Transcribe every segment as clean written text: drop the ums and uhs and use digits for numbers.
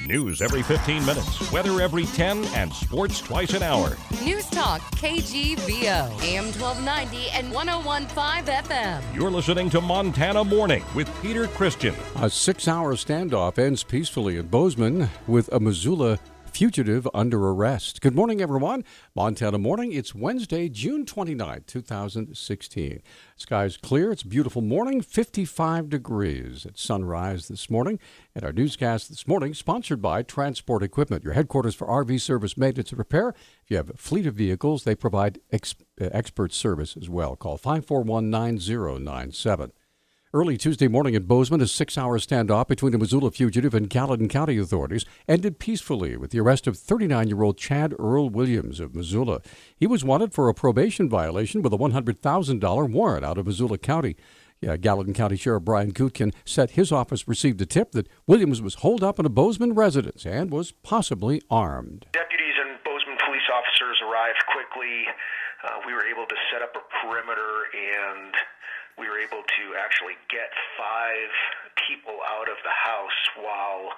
News every 15 minutes, weather every 10, and sports twice an hour. Newstalk, KGVO, AM 1290 and 101.5 FM. You're listening to Montana Morning with Peter Christian. A 6-hour standoff ends peacefully in Bozeman with a Missoula fugitive under arrest. Good morning, everyone. Montana Morning. It's Wednesday, June 29, 2016. Skies clear. It's a beautiful morning, 55 degrees at sunrise this morning. And our newscast this morning, sponsored by Transport Equipment, your headquarters for RV service, maintenance, and repair. If you have a fleet of vehicles, they provide expert service as well. Call 541-9097. Early Tuesday morning in Bozeman, a 6-hour standoff between a Missoula fugitive and Gallatin County authorities ended peacefully with the arrest of 39-year-old Chad Earl Williams of Missoula. He was wanted for a probation violation with a $100,000 warrant out of Missoula County. Gallatin County Sheriff Brian Gutkin said his office received a tip that Williams was holed up in a Bozeman residence and was possibly armed. Deputies and Bozeman police officers arrived quickly. We were able to set up a perimeter, and we were able to actually get 5 people out of the house while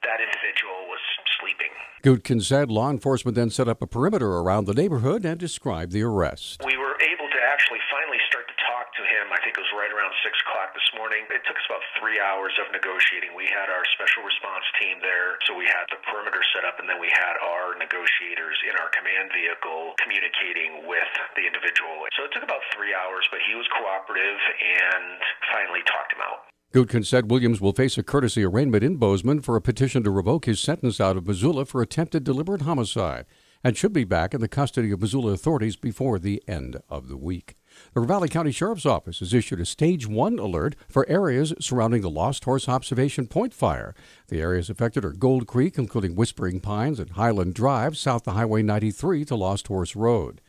that individual was sleeping. Gutkin said law enforcement then set up a perimeter around the neighborhood and described the arrest. We were able to actually finally start to talk to him. I think it was right around 6 o'clock this morning. It took us about 3 hours of negotiating. We had our special response team there, so we had the perimeter set up, and then we had our negotiators in our command vehicle communicating with the individual. So it took about 3 hours, but he was cooperative and finally talked him out. Gutkin said Williams will face a courtesy arraignment in Bozeman for a petition to revoke his sentence out of Missoula for attempted deliberate homicide and should be back in the custody of Missoula authorities before the end of the week. The Ravalli County Sheriff's Office has issued a Stage 1 alert for areas surrounding the Lost Horse Observation Point fire. The areas affected are Gold Creek, including Whispering Pines and Highland Drive, south of Highway 93 to Lost Horse Road.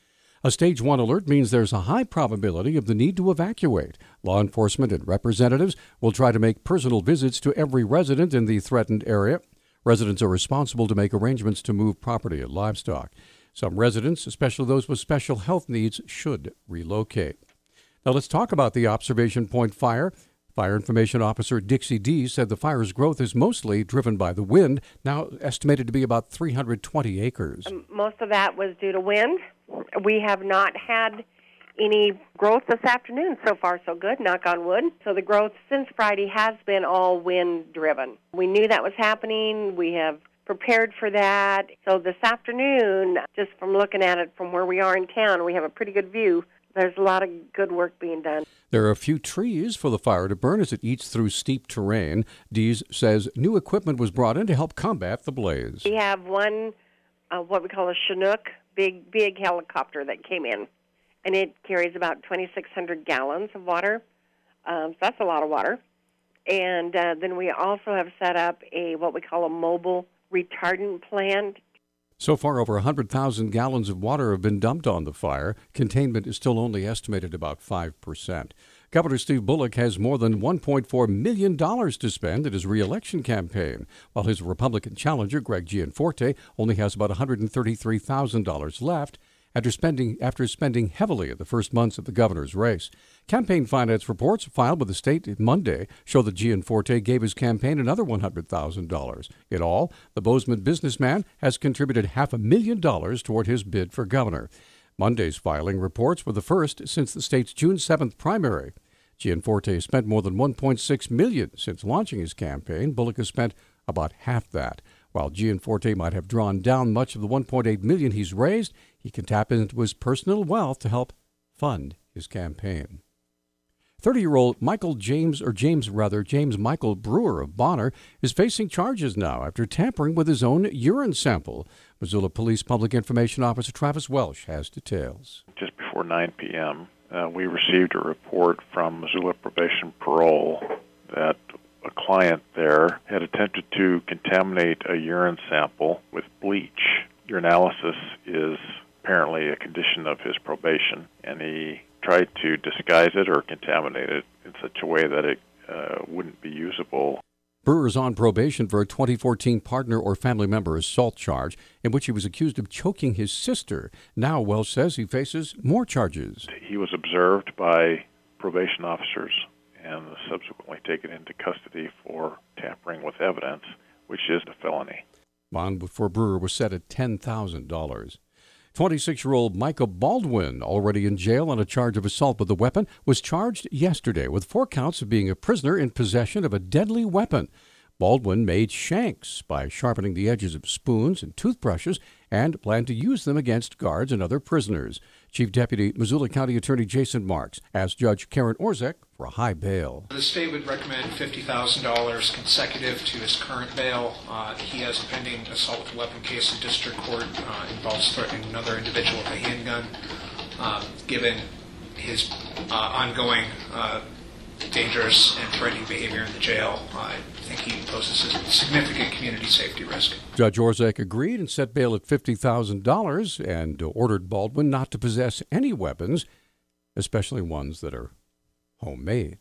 A Stage 1 alert means there's a high probability of the need to evacuate. Law enforcement and representatives will try to make personal visits to every resident in the threatened area. Residents are responsible to make arrangements to move property and livestock. Some residents, especially those with special health needs, should relocate. Now let's talk about the Observation Point fire. Fire Information Officer Dixie D said the fire's growth is mostly driven by the wind, now estimated to be about 320 acres. Most of that was due to wind. We have not had any growth this afternoon. So far, so good, knock on wood. So the growth since Friday has been all wind-driven. We knew that was happening. We have prepared for that. So this afternoon, just from looking at it from where we are in town, we have a pretty good view. There's a lot of good work being done. There are a few trees for the fire to burn as it eats through steep terrain. Dees says new equipment was brought in to help combat the blaze. We have one, what we call a Chinook, big helicopter that came in, and it carries about 2,600 gallons of water. So that's a lot of water. And then we also have set up what we call a mobile retardant plant. So far, over 100,000 gallons of water have been dumped on the fire. Containment is still only estimated about 5%. Governor Steve Bullock has more than $1.4 million to spend in his re-election campaign, while his Republican challenger, Greg Gianforte, only has about $133,000 left after spending heavily in the first months of the governor's race. Campaign finance reports filed with the state Monday show that Gianforte gave his campaign another $100,000. In all, the Bozeman businessman has contributed $500,000 toward his bid for governor. Monday's filing reports were the first since the state's June 7th primary. Gianforte has spent more than $1.6 million since launching his campaign. Bullock has spent about half that. While Gianforte might have drawn down much of the $1.8 million he's raised, he can tap into his personal wealth to help fund his campaign. 30-year-old James Michael Brewer of Bonner is facing charges now after tampering with his own urine sample. Missoula Police Public Information Officer Travis Welsh has details. Just before 9 p.m., we received a report from Missoula Probation Parole that a client there had attempted to contaminate a urine sample with bleach. Urinalysis is apparently a condition of his probation, and he tried to disguise it or contaminate it in such a way that it wouldn't be usable. Brewer is on probation for a 2014 partner or family member assault charge in which he was accused of choking his sister. Now Welsh says he faces more charges. He was observed by probation officers and subsequently taken into custody for tampering with evidence. which is a felony. Bond for Brewer was set at $10,000. 26-year-old Micah Baldwin, already in jail on a charge of assault with a weapon, was charged yesterday with 4 counts of being a prisoner in possession of a deadly weapon. Baldwin made shanks by sharpening the edges of spoons and toothbrushes and planned to use them against guards and other prisoners. Chief Deputy Missoula County Attorney Jason Marks asked Judge Karen Orzek for a high bail. The state would recommend $50,000 consecutive to his current bail. He has a pending assault with a weapon case in district court. Involves threatening another individual with a handgun. Given his ongoing dangerous and threatening behavior in the jail, I think he poses a significant community safety risk. Judge Orzek agreed and set bail at $50,000 and ordered Baldwin not to possess any weapons, especially ones that are homemade.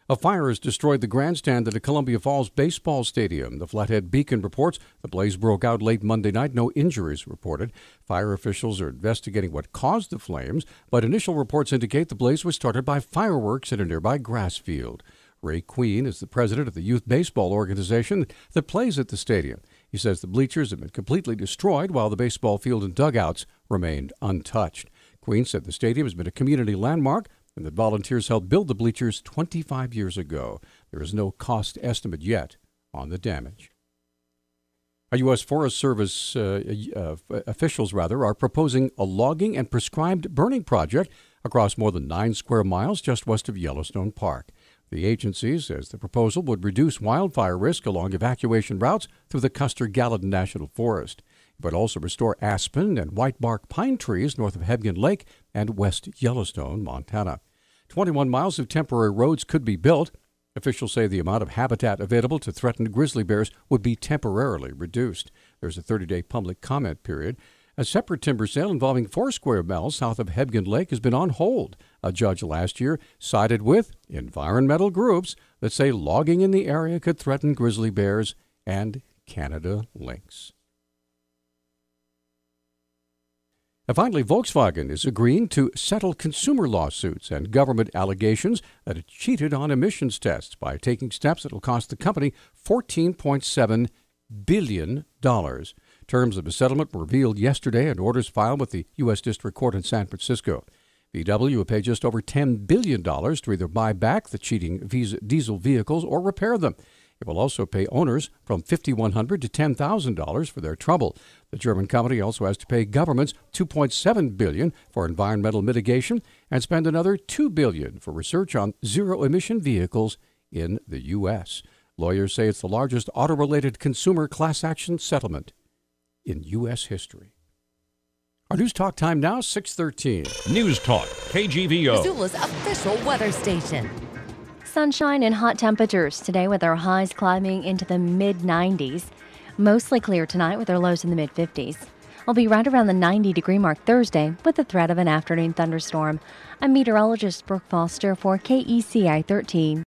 A fire has destroyed the grandstand at a Columbia Falls baseball stadium. The Flathead Beacon reports the blaze broke out late Monday night. No injuries reported. Fire officials are investigating what caused the flames, but initial reports indicate the blaze was started by fireworks at a nearby grass field. Ray Queen is the president of the youth baseball organization that plays at the stadium. He says the bleachers have been completely destroyed while the baseball field and dugouts remained untouched. Queen said the stadium has been a community landmark and that volunteers helped build the bleachers 25 years ago. There is no cost estimate yet on the damage. A U.S. Forest Service officials are proposing a logging and prescribed burning project across more than 9 square miles just west of Yellowstone Park. The agency says the proposal would reduce wildfire risk along evacuation routes through the Custer-Gallatin National Forest. It would also restore aspen and whitebark pine trees north of Hebgen Lake and west Yellowstone, Montana. 21 miles of temporary roads could be built. Officials say the amount of habitat available to threatened grizzly bears would be temporarily reduced. There's a 30-day public comment period. A separate timber sale involving 4 square miles south of Hebgen Lake has been on hold. A judge last year sided with environmental groups that say logging in the area could threaten grizzly bears and Canada lynx. And finally, Volkswagen is agreeing to settle consumer lawsuits and government allegations that it cheated on emissions tests by taking steps that will cost the company $14.7 billion. Terms of the settlement were revealed yesterday in orders filed with the U.S. District Court in San Francisco. VW will pay just over $10 billion to either buy back the cheating diesel vehicles or repair them. It will also pay owners from $5,100 to $10,000 for their trouble. The German company also has to pay governments $2.7 billion for environmental mitigation and spend another $2 billion for research on zero-emission vehicles in the U.S. Lawyers say it's the largest auto-related consumer class action settlement in U.S. history. Our News Talk time now, 6:13. News Talk, KGVO. Missoula's official weather station. Sunshine and hot temperatures today with our highs climbing into the mid-90s. Mostly clear tonight with our lows in the mid-50s. I'll be right around the 90-degree mark Thursday with the threat of an afternoon thunderstorm. I'm meteorologist Brooke Foster for KECI 13.